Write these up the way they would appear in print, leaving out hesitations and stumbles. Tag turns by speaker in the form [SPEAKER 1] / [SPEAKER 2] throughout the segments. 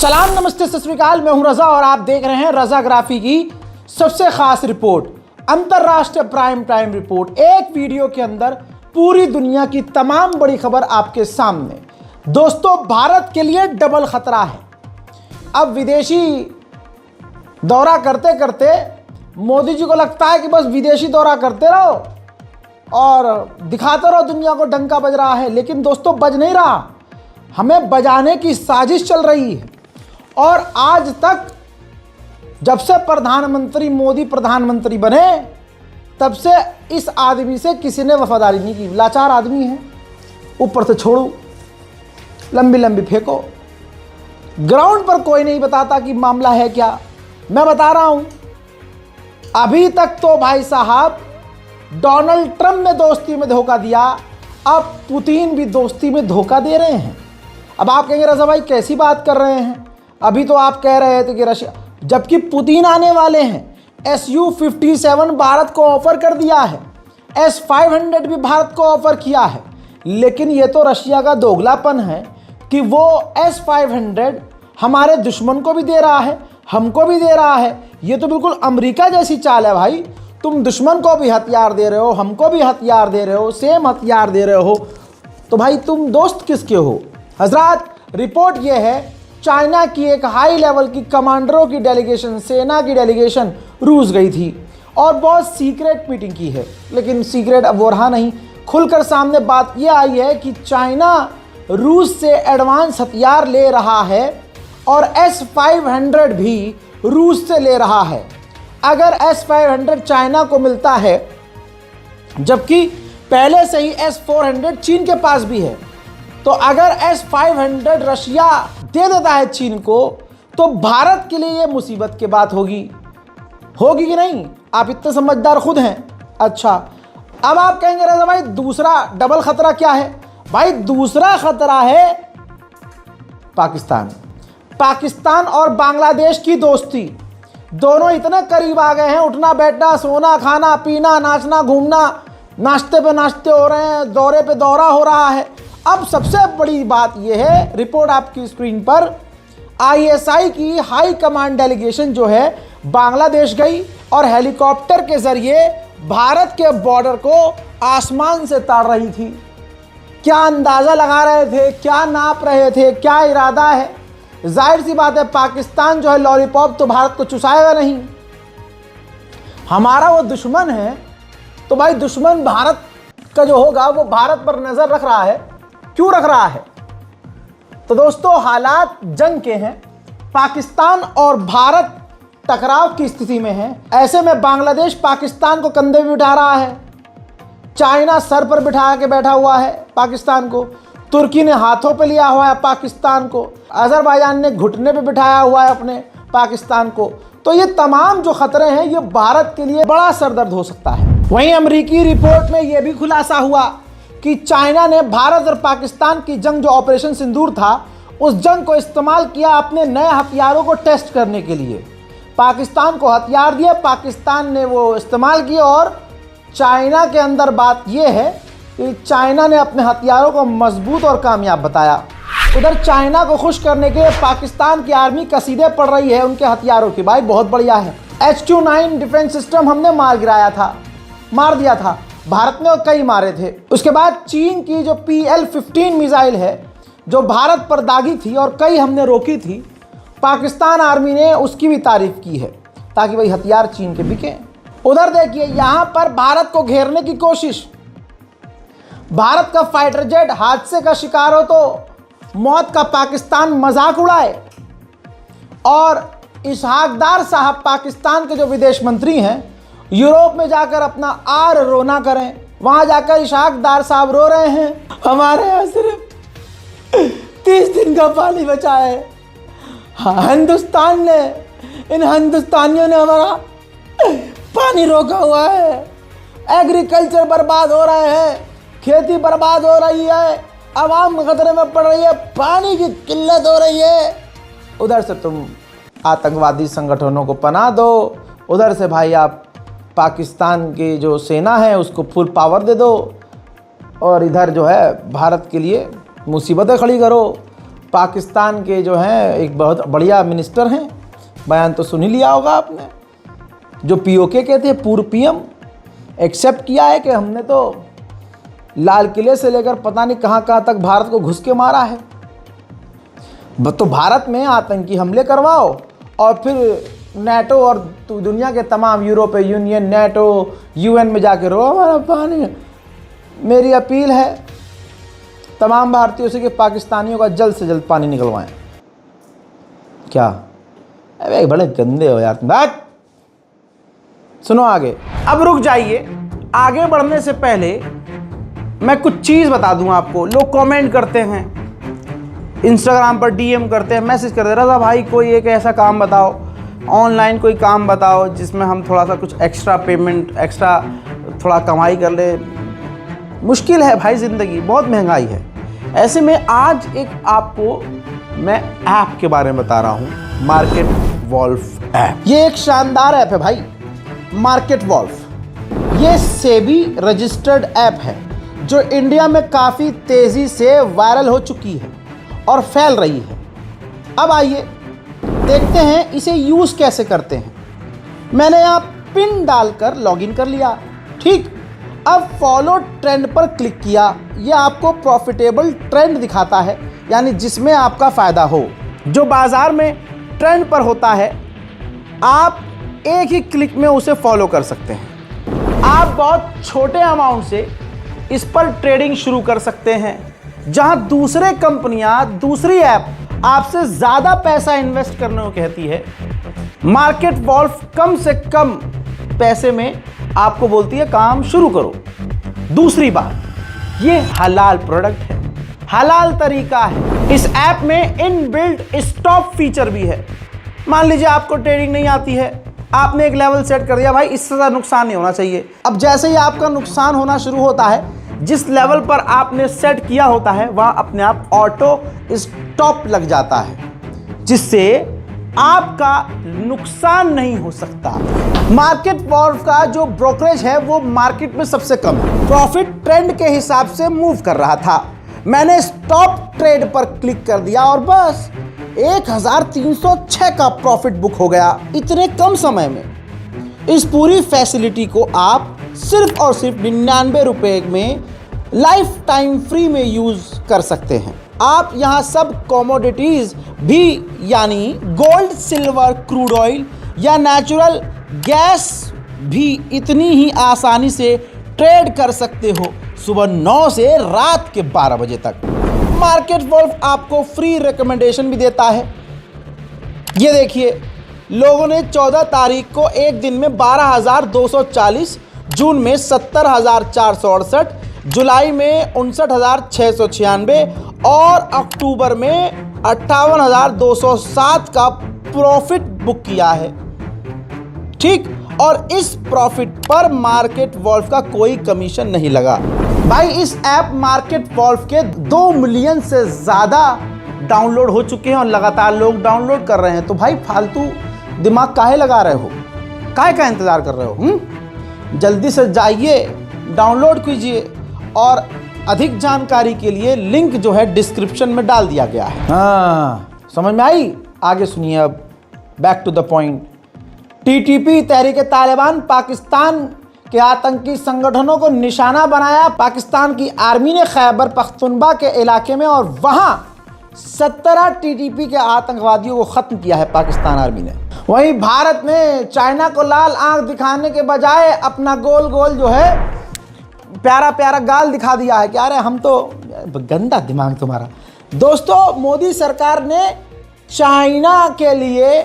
[SPEAKER 1] सलाम, नमस्ते, सत श्री अकाल। मैं हूं रजा और आप देख रहे हैं रजाग्राफी की सबसे खास रिपोर्ट, अंतरराष्ट्रीय प्राइम टाइम रिपोर्ट। एक वीडियो के अंदर पूरी दुनिया की तमाम बड़ी खबर आपके सामने। दोस्तों, भारत के लिए डबल खतरा है। अब विदेशी दौरा करते करते मोदी जी को लगता है कि बस विदेशी दौरा करते रहो और दिखाते रहो दुनिया को डंका बज रहा है, लेकिन दोस्तों बज नहीं रहा। हमें बजाने की साजिश चल रही है। और आज तक जब से प्रधानमंत्री मोदी प्रधानमंत्री बने तब से इस आदमी से किसी ने वफादारी नहीं की। लाचार आदमी है, ऊपर से छोड़ो, लंबी लंबी फेंको। ग्राउंड पर कोई नहीं बताता कि मामला है क्या। मैं बता रहा हूं, अभी तक तो भाई साहब डोनाल्ड ट्रंप ने दोस्ती में धोखा दिया, अब पुतिन भी दोस्ती में धोखा दे रहे हैं। अब आप कहेंगे रजा भाई कैसी बात कर रहे हैं, अभी तो आप कह रहे थे कि रशिया, जबकि पुतिन आने वाले हैं। Su-57 भारत को ऑफर कर दिया है, S-500 भी भारत को ऑफर किया है, लेकिन ये तो रशिया का दोगलापन है कि वो S-500 हमारे दुश्मन को भी दे रहा है, हमको भी दे रहा है। ये तो बिल्कुल अमेरिका जैसी चाल है भाई। तुम दुश्मन को भी हथियार दे रहे हो, हमको भी हथियार दे रहे हो, सेम हथियार दे रहे हो, तो भाई तुम दोस्त किसके हो। हजरात, रिपोर्ट ये है, चाइना की एक हाई लेवल की कमांडरों की डेलीगेशन, सेना की डेलीगेशन रूस गई थी और बहुत सीक्रेट मीटिंग की है। लेकिन सीक्रेट अब वो रहा नहीं, खुलकर सामने बात ये आई है कि चाइना रूस से एडवांस हथियार ले रहा है और S-500 भी रूस से ले रहा है। अगर S-500 चाइना को मिलता है, जबकि पहले से ही S-400 चीन के पास भी है, तो अगर S-500 रशिया दे देता है चीन को, तो भारत के लिए यह मुसीबत की बात होगी कि नहीं। आप इतने समझदार खुद हैं। अच्छा, अब आप कहेंगे रजा भाई दूसरा डबल खतरा क्या है। भाई दूसरा खतरा है पाकिस्तान और बांग्लादेश की दोस्ती। दोनों इतने करीब आ गए हैं, उठना बैठना, सोना खाना पीना, नाचना घूमना, नाश्ते पे नाश्ते हो रहे हैं, दौरे पे दौरा हो रहा है। अब सबसे बड़ी बात यह है, रिपोर्ट आपकी स्क्रीन पर, ISI की हाई कमांड डेलीगेशन जो है बांग्लादेश गई और हेलीकॉप्टर के जरिए भारत के बॉर्डर को आसमान से ताड़ रही थी। क्या अंदाजा लगा रहे थे, क्या नाप रहे थे, क्या इरादा है। जाहिर सी बात है, पाकिस्तान जो है लॉलीपॉप तो भारत को चुसाएगा नहीं। हमारा वो दुश्मन है, तो भाई दुश्मन भारत का जो होगा वो भारत पर नजर रख रहा है। क्यों रख रहा है? तो दोस्तों, हालात जंग के हैं, पाकिस्तान और भारत टकराव की स्थिति में है। ऐसे में बांग्लादेश पाकिस्तान को कंधे पे बिठा रहा है, चाइना सर पर बिठा के बैठा हुआ है पाकिस्तान को, तुर्की ने हाथों पे लिया हुआ है पाकिस्तान को, अजरबैजान ने घुटने पे बिठाया हुआ है अपने पाकिस्तान को। तो ये तमाम जो खतरे हैं, ये भारत के लिए बड़ा सरदर्द हो सकता है। वहीं अमेरिकी रिपोर्ट में यह भी खुलासा हुआ कि चाइना ने भारत और पाकिस्तान की जंग, जो ऑपरेशन सिंदूर था, उस जंग को इस्तेमाल किया अपने नए हथियारों को टेस्ट करने के लिए। पाकिस्तान को हथियार दिए, पाकिस्तान ने वो इस्तेमाल किए और चाइना के अंदर बात यह है कि चाइना ने अपने हथियारों को मजबूत और कामयाब बताया। उधर चाइना को खुश करने के लिए पाकिस्तान की आर्मी कसीदे पड़ रही है उनके हथियारों की। भाई बहुत बढ़िया है। H-29 डिफेंस सिस्टम हमने मार दिया था भारत ने, और कई मारे थे। उसके बाद चीन की जो PL-15 मिसाइल है, जो भारत पर दागी थी और कई हमने रोकी थी, पाकिस्तान आर्मी ने उसकी भी तारीफ की है, ताकि भाई हथियार चीन के बिके। उधर देखिए, यहां पर भारत को घेरने की कोशिश, भारत का फाइटर जेट हादसे का शिकार हो तो मौत का पाकिस्तान मजाक उड़ाए, और इसहाक डार साहब पाकिस्तान के जो विदेश मंत्री हैं, यूरोप में जाकर अपना आर रोना करें। वहां जाकर इसहाक डार साहब रो रहे हैं, हमारे यहाँ सिर्फ 30 दिन का पानी बचा है। हिंदुस्तान ने, इन हिंदुस्तानियों ने हमारा पानी रोका हुआ है। एग्रीकल्चर बर्बाद हो रहे हैं, खेती बर्बाद हो रही है, आवाम खतरे में पड़ रही है, पानी की किल्लत हो रही है। उधर से तुम आतंकवादी संगठनों को पनाह दो, उधर से भाई आप पाकिस्तान की जो सेना है उसको फुल पावर दे दो, और इधर जो है भारत के लिए मुसीबतें खड़ी करो। पाकिस्तान के जो हैं एक बहुत बढ़िया मिनिस्टर हैं, बयान तो सुन ही लिया होगा आपने, जो पीओके के थे, पूर्व पीएम, एक्सेप्ट किया है कि हमने तो लाल किले से लेकर पता नहीं कहाँ कहाँ तक भारत को घुस के मारा है। तो भारत में आतंकी हमले करवाओ और फिर नेटो और दुनिया के तमाम यूरोपीय यूनियन, नेटो, यूएन में जाके रो हमारा पानी। मेरी अपील है तमाम भारतीयों से कि पाकिस्तानियों का जल्द से जल्द पानी निकलवाएं। क्या अरे बड़े गंदे हो यार। बात सुनो आगे। अब रुक जाइए, आगे बढ़ने से पहले मैं कुछ चीज़ बता दूं आपको। लोग कमेंट करते हैं, इंस्टाग्राम पर डीएम करते हैं, मैसेज करते हैं, रज़ा भाई कोई एक ऐसा काम बताओ, ऑनलाइन कोई काम बताओ जिसमें हम थोड़ा सा कुछ एक्स्ट्रा पेमेंट, एक्स्ट्रा थोड़ा कमाई कर ले। मुश्किल है भाई, ज़िंदगी बहुत महंगाई है। ऐसे में आज एक आपको मैं ऐप के बारे में बता रहा हूँ, मार्केट वॉल्फ ऐप। ये एक शानदार ऐप है भाई, मार्केट वॉल्फ। ये सेबी रजिस्टर्ड ऐप है जो इंडिया में काफ़ी तेज़ी से वायरल हो चुकी है और फैल रही है। अब आइए देखते हैं इसे यूज़ कैसे करते हैं। मैंने यहाँ पिन डालकर लॉगिन कर लिया, ठीक। अब फॉलो ट्रेंड पर क्लिक किया। ये आपको प्रॉफिटेबल ट्रेंड दिखाता है, यानी जिसमें आपका फ़ायदा हो, जो बाज़ार में ट्रेंड पर होता है। आप एक ही क्लिक में उसे फॉलो कर सकते हैं। आप बहुत छोटे अमाउंट से इस पर ट्रेडिंग शुरू कर सकते हैं, जहां दूसरे कंपनियां, दूसरी ऐप आपसे ज़्यादा पैसा इन्वेस्ट करने को कहती है। मार्केट वॉल्फ कम से कम पैसे में आपको बोलती है काम शुरू करो। दूसरी बात, ये हलाल प्रोडक्ट है, हलाल तरीका है। इस ऐप में इनबिल्ट स्टॉप फीचर भी है। मान लीजिए आपको ट्रेडिंग नहीं आती है, आपने एक लेवल सेट कर दिया, भाई इससे ज़्यादा नुकसान नहीं होना चाहिए। अब जैसे ही आपका नुकसान होना शुरू होता है, जिस लेवल पर आपने सेट किया होता है वहाँ अपने आप ऑटो स्टॉप लग जाता है, जिससे आपका नुकसान नहीं हो सकता। मार्केट वॉल्फ का जो ब्रोकरेज है वो मार्केट में सबसे कम है। प्रॉफिट ट्रेंड के हिसाब से मूव कर रहा था। मैंने स्टॉप ट्रेड पर क्लिक कर दिया और बस 1306 का प्रॉफिट बुक हो गया इतने कम समय में। इस पूरी फैसिलिटी को आप सिर्फ और सिर्फ 99 रुपए में लाइफ टाइम फ्री में यूज कर सकते हैं। आप यहाँ सब कमोडिटीज भी, यानी गोल्ड, सिल्वर, क्रूड ऑयल या नेचुरल गैस भी इतनी ही आसानी से ट्रेड कर सकते हो, सुबह 9 से रात के 12 बजे तक। मार्केट वॉल्फ आपको फ्री रिकमेंडेशन भी देता है। ये देखिए, लोगों ने 14 तारीख को एक दिन में 12,240, जून में 70,468, जुलाई में 59,696 और अक्टूबर में 58,207 का प्रॉफिट बुक किया है, ठीक। और इस प्रॉफिट पर मार्केट वॉल्फ का कोई कमीशन नहीं लगा। भाई इस ऐप मार्केट वॉल्फ के 2 मिलियन से ज़्यादा डाउनलोड हो चुके हैं और लगातार लोग डाउनलोड कर रहे हैं। तो भाई फालतू दिमाग काहे लगा रहे हो, काहे का इंतज़ार कर रहे हो? जल्दी से जाइए, डाउनलोड कीजिए। और अधिक जानकारी के लिए लिंक जो है डिस्क्रिप्शन में डाल दिया गया है। हाँ, समझ में आई? आगे सुनिए। अब back to the point. TTP Tehreek Taliban Pakistan के आतंकी संगठनों को निशाना बनाया। पाकिस्तान की आर्मी ने खैबर पख्तूनख्वा के इलाके में और वहां 17 टीटीपी के आतंकवादियों को खत्म किया है पाकिस्तान आर्मी ने। वहीं भारत ने चाइना को लाल आंख दिखाने के बजाय अपना गोल गोल जो है प्यारा प्यारा गाल दिखा दिया है कि अरे हम तो, गंदा दिमाग तुम्हारा। दोस्तों, मोदी सरकार ने चाइना के लिए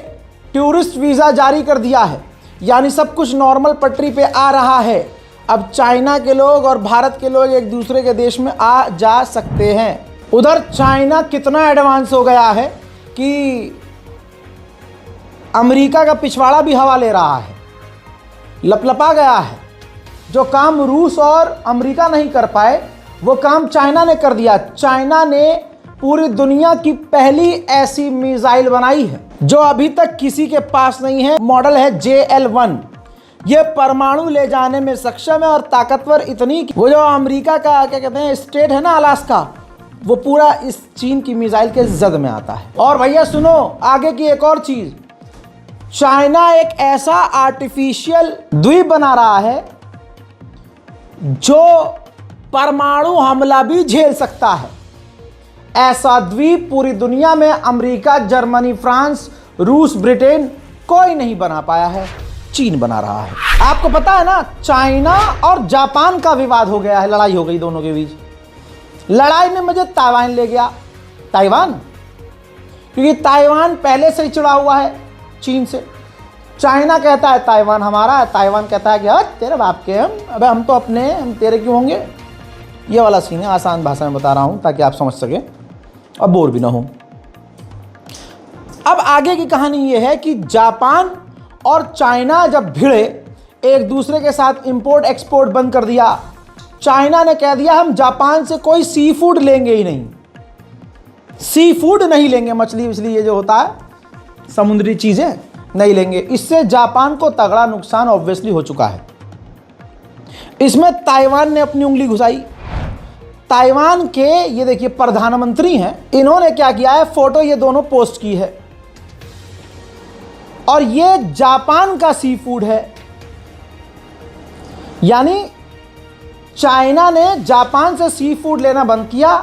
[SPEAKER 1] टूरिस्ट वीज़ा जारी कर दिया है, यानी सब कुछ नॉर्मल पटरी पे आ रहा है। अब चाइना के लोग और भारत के लोग एक दूसरे के देश में आ जा सकते हैं। उधर चाइना कितना एडवांस हो गया है कि अमेरिका का पिछवाड़ा भी हवा ले रहा है, लपलपा गया है। जो काम रूस और अमेरिका नहीं कर पाए वो काम चाइना ने कर दिया। चाइना ने पूरी दुनिया की पहली ऐसी मिसाइल बनाई है जो अभी तक किसी के पास नहीं है। मॉडल है JL-1। ये परमाणु ले जाने में सक्षम है और ताकतवर इतनी कि वो जो अमेरिका का क्या कहते हैं स्टेट है ना, अलास्का, वो पूरा इस चीन की मिसाइल के जद में आता है। और भैया सुनो आगे की एक और चीज, चाइना एक ऐसा आर्टिफिशियल द्वीप बना रहा है जो परमाणु हमला भी झेल सकता है। ऐसा द्वीप पूरी दुनिया में अमेरिका, जर्मनी, फ्रांस, रूस, ब्रिटेन कोई नहीं बना पाया है, चीन बना रहा है। आपको पता है ना, चाइना और जापान का विवाद हो गया है, लड़ाई हो गई दोनों के बीच। लड़ाई में मुझे ताइवान ले गया, ताइवान, क्योंकि ताइवान पहले से ही चिड़ा हुआ है चीन से। चाइना कहता है ताइवान हमारा है, ताइवान कहता है कि तेरे बाप के हम, अबे हम तो अपने, हम तेरे क्यों होंगे। ये वाला सीन है, आसान भाषा में बता रहा हूं ताकि आप समझ सकें और बोर भी ना हो। अब आगे की कहानी ये है कि जापान और चाइना जब भिड़े, एक दूसरे के साथ इंपोर्ट एक्सपोर्ट बंद कर दिया। चाइना ने कह दिया हम जापान से कोई सी फूड लेंगे ही नहीं, सी फूड नहीं लेंगे, मछली वछली ये जो होता है समुद्री चीजें नहीं लेंगे। इससे जापान को तगड़ा नुकसान ऑब्वियसली हो चुका है। इसमें ताइवान ने अपनी उंगली घुसाई। ताइवान के ये देखिए प्रधानमंत्री हैं, इन्होंने क्या किया है, फोटो ये दोनों पोस्ट की है और ये जापान का सी फूड है। यानी चाइना ने जापान से सी फूड लेना बंद किया,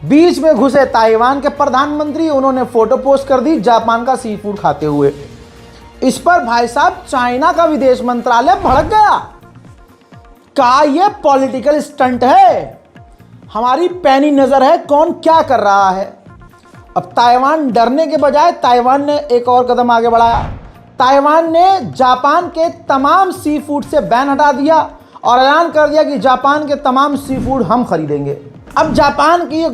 [SPEAKER 1] बीच में घुसे ताइवान के प्रधानमंत्री, उन्होंने फोटो पोस्ट कर दी जापान का सी फूड खाते हुए। इस पर भाई साहब चाइना का विदेश मंत्रालय भड़क गया, कहा यह पॉलिटिकल स्टंट है, हमारी पैनी नजर है कौन क्या कर रहा है। अब ताइवान डरने के बजाय ताइवान ने एक और कदम आगे बढ़ाया। ताइवान ने जापान के तमाम सी फूड से बैन हटा दिया और ऐलान कर दिया कि जापान के तमाम सी फूड हम खरीदेंगे। अब जापान की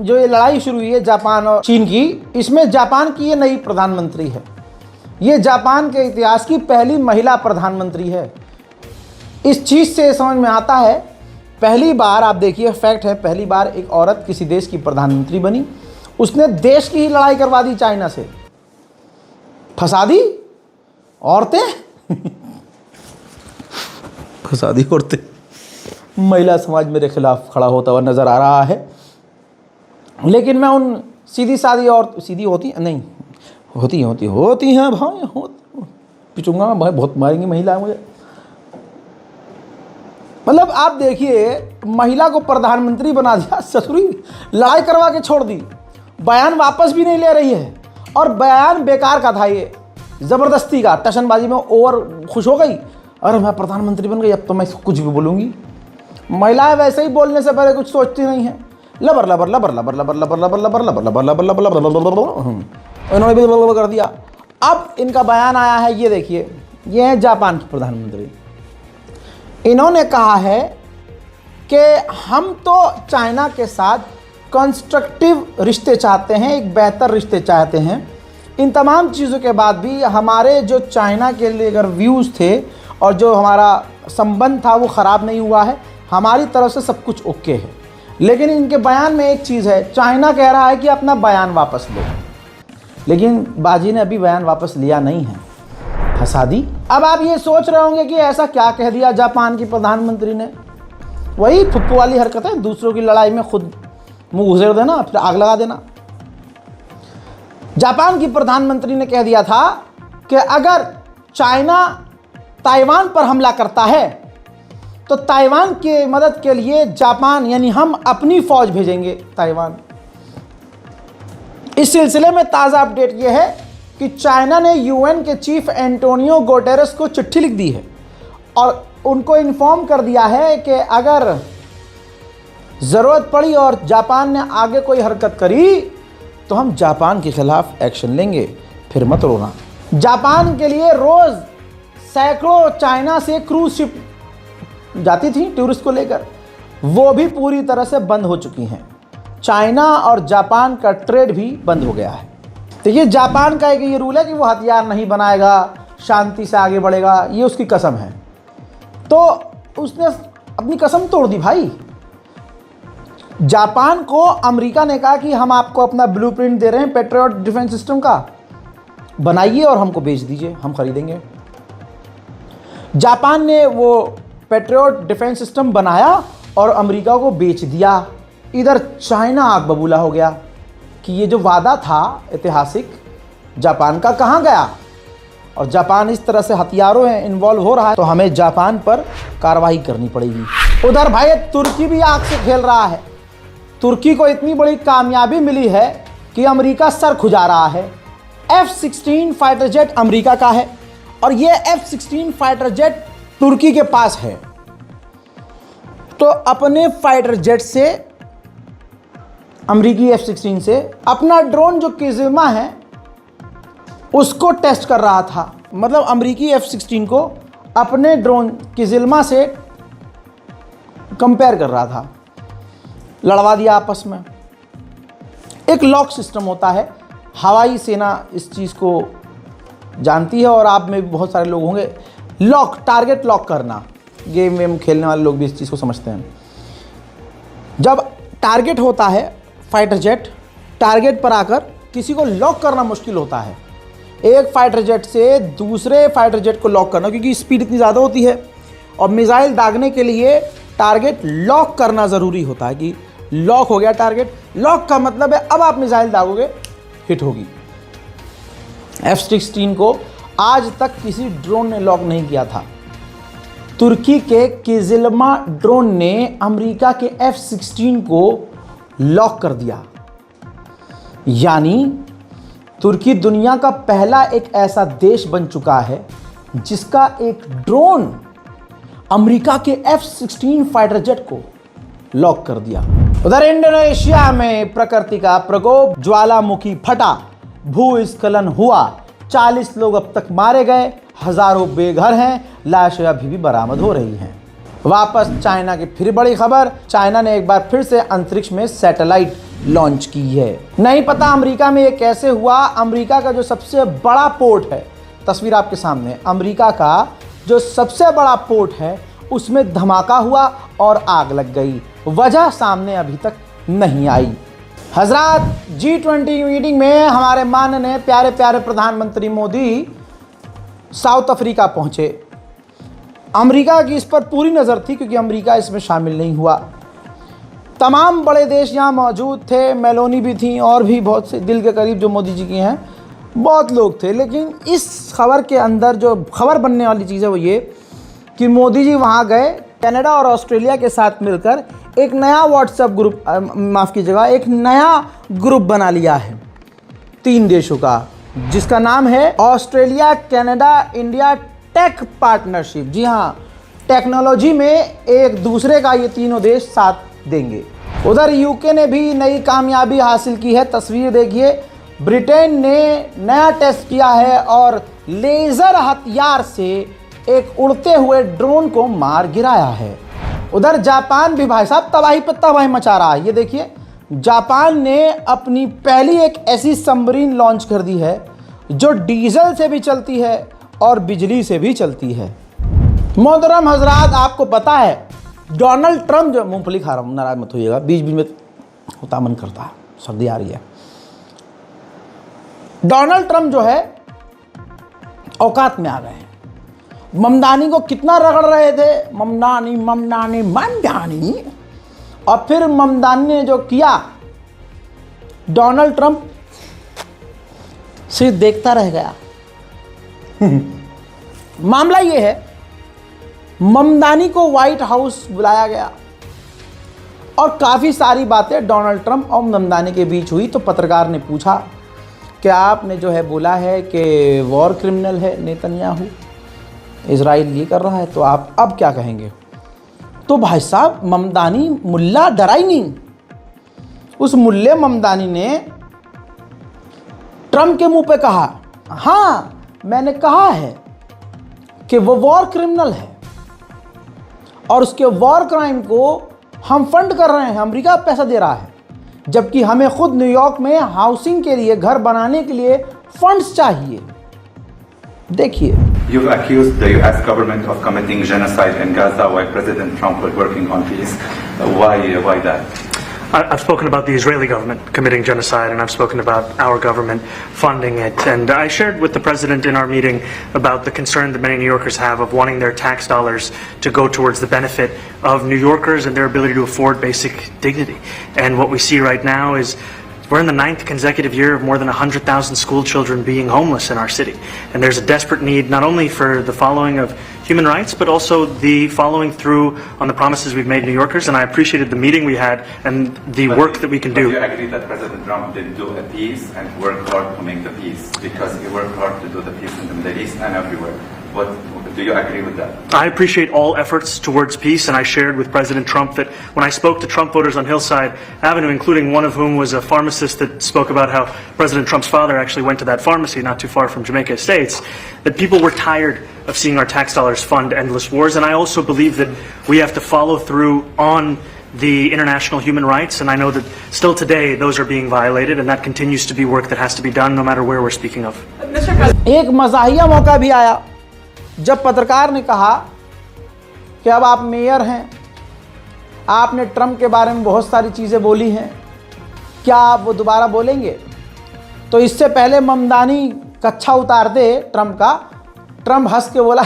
[SPEAKER 1] जो ये लड़ाई शुरू हुई है जापान और चीन की, इसमें जापान की ये नई प्रधानमंत्री है। ये जापान के इतिहास की पहली महिला प्रधानमंत्री है। इस चीज़ से समझ में आता है, पहली बार आप देखिए फैक्ट है, पहली बार एक औरत किसी देश की प्रधानमंत्री बनी, उसने देश की ही लड़ाई करवा दी चाइना से, फंसा दी औरतें फंसा दी औरतें। महिला समाज मेरे खिलाफ खड़ा होता हुआ नजर आ रहा है। लेकिन मैं उन सीधी सादी और सीधी होती नहीं होती हैं भाई, पिचूंगा मैं भाई, बहुत मारेंगी महिला मुझे। मतलब आप देखिए, महिला को प्रधानमंत्री बना दिया, ससुरी लड़ाई करवा के छोड़ दी, बयान वापस भी नहीं ले रही है और बयान बेकार का था, ये ज़बरदस्ती का, टशनबाजी में ओवर खुश हो गई, अरे मैं प्रधानमंत्री बन गई अब तो मैं कुछ भी बोलूँगी। महिलाएं वैसे ही बोलने से पहले कुछ सोचती नहीं है, लबर लबर लबर लबर लबर लबर लबर लबर लबर लबर लबर लबर लबर, उन्होंने भी कर दिया। अब इनका बयान आया है, ये देखिए, ये है जापान की प्रधानमंत्री। इन्होंने कहा है कि हम तो चाइना के साथ कंस्ट्रक्टिव रिश्ते चाहते हैं, एक बेहतर रिश्ते चाहते हैं। इन तमाम चीज़ों के बाद भी हमारे जो चाइना के लिए अगर व्यूज़ थे और जो हमारा संबंध था वो ख़राब नहीं हुआ है, हमारी तरफ से सब कुछ ओके है। लेकिन इनके बयान में एक चीज़ है, चाइना कह रहा है कि अपना बयान वापस लो, लेकिन बाजी ने अभी बयान वापस लिया नहीं है, फंसा दी। अब आप ये सोच रहे होंगे कि ऐसा क्या कह दिया जापान की प्रधानमंत्री ने, वही फुप्पू वाली हरकत है, दूसरों की लड़ाई में खुद मुंह घुसेड़ देना फिर आग लगा देना। जापान की प्रधानमंत्री ने कह दिया था कि अगर चाइना ताइवान पर हमला करता है तो ताइवान के मदद के लिए जापान यानी हम अपनी फौज भेजेंगे ताइवान। इस सिलसिले में ताज़ा अपडेट यह है कि चाइना ने यूएन के चीफ एंटोनियो गुटेरेस को चिट्ठी लिख दी है और उनको इन्फॉर्म कर दिया है कि अगर ज़रूरत पड़ी और जापान ने आगे कोई हरकत करी तो हम जापान के खिलाफ एक्शन लेंगे, फिर मत रोना। जापान के लिए रोज़ सैकड़ों चाइना से क्रूज शिप जाती थी टूरिस्ट को लेकर, वो भी पूरी तरह से बंद हो चुकी हैं। चाइना और जापान का ट्रेड भी बंद हो गया है। तो ये जापान का एक ये रूल है कि वो हथियार नहीं बनाएगा, शांति से आगे बढ़ेगा, ये उसकी कसम है। तो उसने अपनी कसम तोड़ दी भाई। जापान को अमेरिका ने कहा कि हम आपको अपना ब्लूप्रिंट दे रहे हैं पैट्रियट डिफेंस सिस्टम का, बनाइए और हमको बेच दीजिए, हम खरीदेंगे। जापान ने वो पैट्रियट डिफेंस सिस्टम बनाया और अमेरिका को बेच दिया। इधर चाइना आग बबूला हो गया कि ये जो वादा था ऐतिहासिक जापान का कहाँ गया, और जापान इस तरह से हथियारों में इन्वॉल्व हो रहा है तो हमें जापान पर कार्रवाई करनी पड़ेगी। उधर भाई तुर्की भी आग से खेल रहा है। तुर्की को इतनी बड़ी कामयाबी मिली है कि अमेरिका सर खुजा रहा है। F-16 फाइटर जेट अमेरिका का है और ये F-16 फाइटर जेट तुर्की के पास है। तो अपने फाइटर जेट से, अमेरिकी F-16 से अपना ड्रोन जो किज़िल्मा है उसको टेस्ट कर रहा था। मतलब अमेरिकी F-16 को अपने ड्रोन किज़िल्मा से कंपेयर कर रहा था, लड़वा दिया आपस में। एक लॉक सिस्टम होता है, हवाई सेना इस चीज़ को जानती है और आप में भी बहुत सारे लोग होंगे। लॉक, टारगेट लॉक करना, गेम वेम खेलने वाले लोग भी इस चीज़ को समझते हैं। जब टारगेट होता है फाइटर जेट, टारगेट पर आकर किसी को लॉक करना मुश्किल होता है। एक फाइटर जेट से दूसरे फाइटर जेट को लॉक करना, क्योंकि स्पीड इतनी ज़्यादा होती है और मिसाइल दागने के लिए टारगेट लॉक करना ज़रूरी होता है कि लॉक हो गया टारगेट। लॉक का मतलब है अब आप मिसाइल दागोगे हिट होगी। F-16 को आज तक किसी ड्रोन ने लॉक नहीं किया था। तुर्की के किज़िल्मा ड्रोन ने अमेरिका के F-16 को लॉक कर दिया। यानी तुर्की दुनिया का पहला एक ऐसा देश बन चुका है जिसका एक ड्रोन अमेरिका के F-16 फाइटर जेट को लॉक कर दिया। उधर इंडोनेशिया में प्रकृति का प्रकोप, ज्वालामुखी फटा, भूस्खलन हुआ, 40 लोग अब तक मारे गए, हजारों बेघर हैं, लाशें अभी भी बरामद हो रही हैं। वापस चाइना की फिर बड़ी खबर, चाइना ने एक बार फिर से अंतरिक्ष में सैटेलाइट लॉन्च की है। नहीं पता अमेरिका में ये कैसे हुआ। अमेरिका का जो सबसे बड़ा पोर्ट है, तस्वीर आपके सामने, अमेरिका का जो सबसे बड़ा पोर्ट है उसमें धमाका हुआ और आग लग गई। वजह सामने अभी तक नहीं आई। हजरात, G20 मीटिंग में हमारे माननीय प्यारे प्यारे प्रधानमंत्री मोदी साउथ अफ्रीका पहुंचे। अमेरिका की इस पर पूरी नज़र थी क्योंकि अमेरिका इसमें शामिल नहीं हुआ। तमाम बड़े देश यहाँ मौजूद थे, मेलोनी भी थी और भी बहुत से दिल के करीब जो मोदी जी की हैं बहुत लोग थे। लेकिन इस खबर के अंदर जो खबर बनने वाली चीज़ है वो ये कि मोदी जी वहाँ गए, कनाडा और ऑस्ट्रेलिया के साथ मिलकर एक नया व्हाट्सएप ग्रुप, माफ़ कीजिएगा, एक नया ग्रुप बना लिया है 3 देशों का, जिसका नाम है Australia Canada India tech partnership. जी हाँ, टेक्नोलॉजी में एक दूसरे का ये तीनों देश साथ देंगे। उधर यूके ने भी नई कामयाबी हासिल की है। तस्वीर देखिए, ब्रिटेन ने नया टेस्ट किया है और लेज़र हथियार से एक उड़ते हुए ड्रोन को मार गिराया है। उधर जापान भी भाई साहब तबाही पर तबाही मचा रहा है। ये देखिए, जापान ने अपनी पहली एक ऐसी सबमरीन लॉन्च कर दी है जो डीजल से भी चलती है और बिजली से भी चलती है। मोहतरम हजरात, आपको पता है डोनाल्ड ट्रंप, जो मूंगफली खा रहा हूँ, नाराज मत होइएगा, बीच बीच में होता मन करता है, सर्दी आ रही है। डोनाल्ड ट्रंप जो है औकात में आ गए हैं। ममदानी को कितना रगड़ रहे थे, ममदानी ममदानी ममदानी, और फिर ममदानी ने जो किया, डोनाल्ड ट्रंप सिर्फ देखता रह गया। मामला ये है, ममदानी को व्हाइट हाउस बुलाया गया और काफ़ी सारी बातें डोनाल्ड ट्रंप और ममदानी के बीच हुई। तो पत्रकार ने पूछा कि आपने जो है बोला है कि वॉर क्रिमिनल है नेतन्याहू, इजराइल ये कर रहा है, तो आप अब क्या कहेंगे? तो भाई साहब, ममदानी मुल्ला डरा ही नहीं। उस मुल्ले ममदानी ने ट्रंप के मुंह पे कहा, हाँ मैंने कहा है कि वो वॉर क्रिमिनल है और उसके वॉर क्राइम को हम फंड कर रहे हैं, अमेरिका पैसा दे रहा है, जबकि हमें खुद न्यूयॉर्क में हाउसिंग के लिए, घर बनाने के लिए फंड्स चाहिए। देखिए,
[SPEAKER 2] You've accused the US government of committing genocide in Gaza while President Trump was working on peace. Why that?
[SPEAKER 3] I've spoken about the Israeli government committing genocide, and I've spoken about our government funding it. And I shared with the president in our meeting about the concern that many New Yorkers have of wanting their tax dollars to go towards the benefit of New Yorkers and their ability to afford basic dignity. And what we see right now is we're in the 9th consecutive year of more than 100,000 school children being homeless in our city. And there's a desperate need not only for the following of human rights, but also the following through on the promises we've made New Yorkers. And I appreciated the meeting we had and the work that we can
[SPEAKER 2] Do
[SPEAKER 3] do.
[SPEAKER 2] you agree that President Trump did do a peace and work hard to make the peace? Because he worked hard to do the peace in the Middle East and everywhere. What do you agree with that?
[SPEAKER 3] I appreciate all efforts towards peace, and I shared with President Trump that when I spoke to Trump voters on Hillside Avenue, including one of whom was a pharmacist that spoke about how President Trump's father actually went to that pharmacy not too far from Jamaica Estates, that people were tired of seeing our tax dollars fund endless wars. And I also believe that we have to follow through on the international human rights, and I know that still today those are being violated, and that continues to be work that has to be done no matter where we're speaking of.
[SPEAKER 1] एक मज़ाहिया मौका भी आया जब पत्रकार ने कहा कि अब आप मेयर हैं, आपने ट्रंप के बारे में बहुत सारी चीज़ें बोली हैं, क्या आप वो दोबारा बोलेंगे? तो इससे पहले ममदानी कच्छा उतारते ट्रंप का, ट्रंप हंस के बोला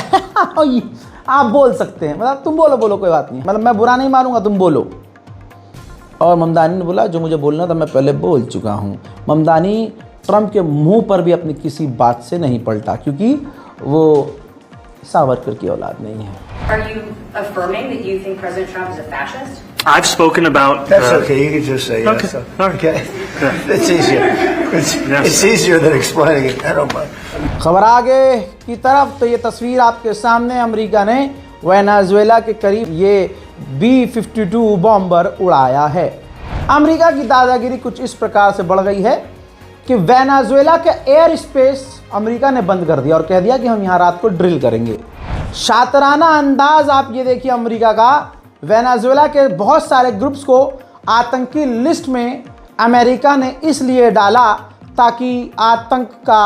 [SPEAKER 1] आप बोल सकते हैं, मतलब तुम बोलो कोई बात नहीं, मतलब मैं बुरा नहीं मानूंगा, तुम बोलो। और ममदानी ने बोला जो मुझे बोलना था मैं पहले बोल चुका हूँ। ममदानी ट्रंप के मुंह पर भी अपनी किसी बात से नहीं पलटा, क्योंकि वो सावरकर की औलाद नहीं है।
[SPEAKER 4] Are you affirming that you think President Trump is a fascist?
[SPEAKER 3] I've spoken about...
[SPEAKER 5] That's okay, you can just say yes.
[SPEAKER 3] Okay, all right.
[SPEAKER 5] Okay? It's easier. It's easier than explaining it. I don't mind.
[SPEAKER 1] खबर आगे की तरफ तो ये तस्वीर आपके सामने, America ने वेनेजुएला के करीब ये B-52 बॉम्बर उड़ाया है। अमेरिका की दादागिरी कुछ इस प्रकार से बढ़ गई है कि वेनेजुएला के एयर स्पेस अमेरिका ने बंद कर दिया और कह दिया कि हम यहाँ रात को ड्रिल करेंगे। शातराना अंदाज आप ये देखिए अमेरिका का, वेनेजुएला के बहुत सारे ग्रुप्स को आतंकी लिस्ट में अमेरिका ने इसलिए डाला ताकि आतंक का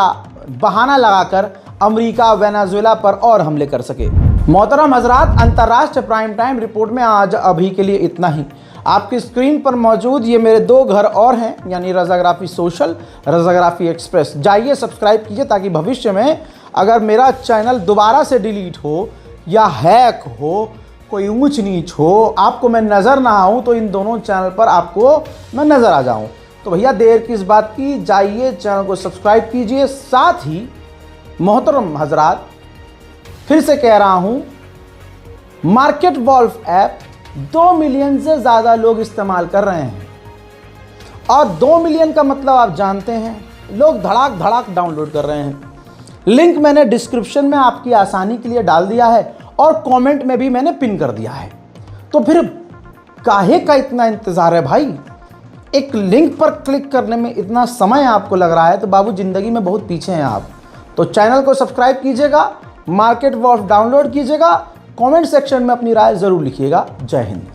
[SPEAKER 1] बहाना लगाकर अमेरिका वेनेजुएला पर और हमले कर सके। मोहतरम हजरात, अंतर्राष्ट्रीय प्राइम टाइम रिपोर्ट में आज अभी के लिए इतना ही। आपकी स्क्रीन पर मौजूद ये मेरे 2 घर और हैं, यानी रज़ाग्राफी सोशल, रज़ाग्राफी एक्सप्रेस। जाइए सब्सक्राइब कीजिए ताकि भविष्य में अगर मेरा चैनल दोबारा से डिलीट हो या हैक हो, कोई ऊंच नीच हो, आपको मैं नज़र ना आऊँ, तो इन दोनों चैनल पर आपको मैं नज़र आ जाऊँ। तो भैया देर किस बात की, जाइए चैनल को सब्सक्राइब कीजिए। साथ ही मोहतरम हजरात, फिर से कह रहा हूँ, मार्केट वॉल्फ ऐप 2 मिलियन से ज़्यादा लोग इस्तेमाल कर रहे हैं, और 2 मिलियन का मतलब आप जानते हैं, लोग धड़ाक धड़ाक डाउनलोड कर रहे हैं। लिंक मैंने डिस्क्रिप्शन में आपकी आसानी के लिए डाल दिया है और कमेंट में भी मैंने पिन कर दिया है। तो फिर काहे का इतना इंतज़ार है भाई? एक लिंक पर क्लिक करने में इतना समय आपको लग रहा है तो बाबू ज़िंदगी में बहुत पीछे हैं आप। तो चैनल को सब्सक्राइब कीजिएगा, मार्केट वॉल्फ डाउनलोड कीजिएगा, कमेंट सेक्शन में अपनी राय ज़रूर लिखिएगा। जय हिंद।